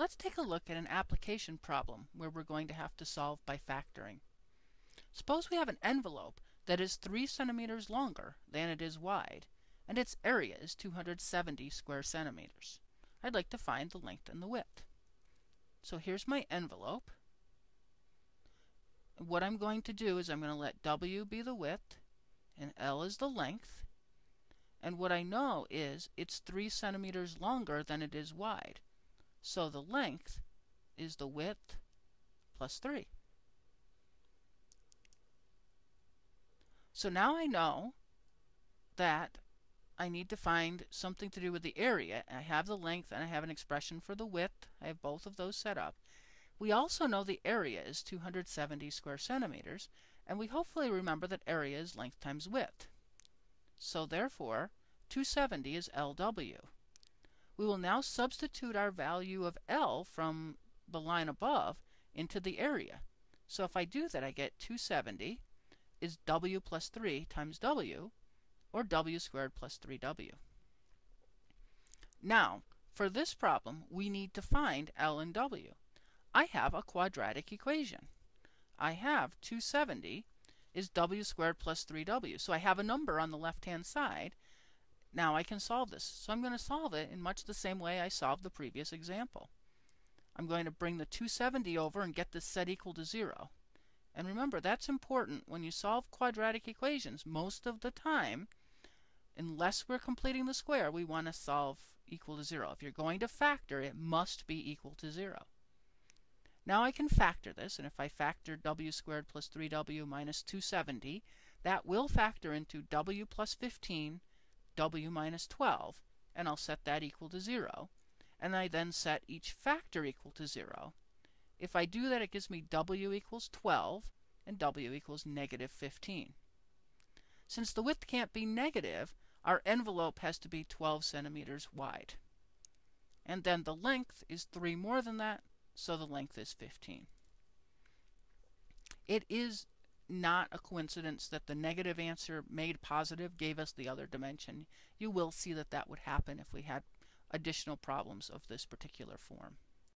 Let's take a look at an application problem where we're going to have to solve by factoring. Suppose we have an envelope that is 3 centimeters longer than it is wide, and its area is 270 square centimeters. I'd like to find the length and the width. So here's my envelope. What I'm going to do is I'm going to let W be the width and L is the length. And what I know is it's 3 centimeters longer than it is wide. So the length is the width plus 3. So now I know that I need to find something to do with the area. I have the length and I have an expression for the width. I have both of those set up. We also know the area is 270 square centimeters, and we hopefully remember that area is length times width. So therefore, 270 is LW. We will now substitute our value of L from the line above into the area. So if I do that, I get 270 is W plus 3 times W, or W squared plus 3W. Now, for this problem, we need to find L and W. I have a quadratic equation. I have 270 is W squared plus 3W. So I have a number on the left-hand side. Now I can solve this. So I'm going to solve it in much the same way I solved the previous example. I'm going to bring the 270 over and get this set equal to 0. And remember, that's important when you solve quadratic equations. Most of the time, unless we're completing the square, we want to solve equal to 0. If you're going to factor, it must be equal to 0. Now I can factor this, and if I factor W squared plus 3W minus 270, that will factor into W plus 15, W minus 12, and I'll set that equal to 0. And I then set each factor equal to 0. If I do that, it gives me W equals 12 and W equals negative 15. Since the width can't be negative, our envelope has to be 12 centimeters wide. And then the length is 3 more than that, so the length is 15. It is not a coincidence that the negative answer made positive gave us the other dimension. You will see that that would happen if we had additional problems of this particular form.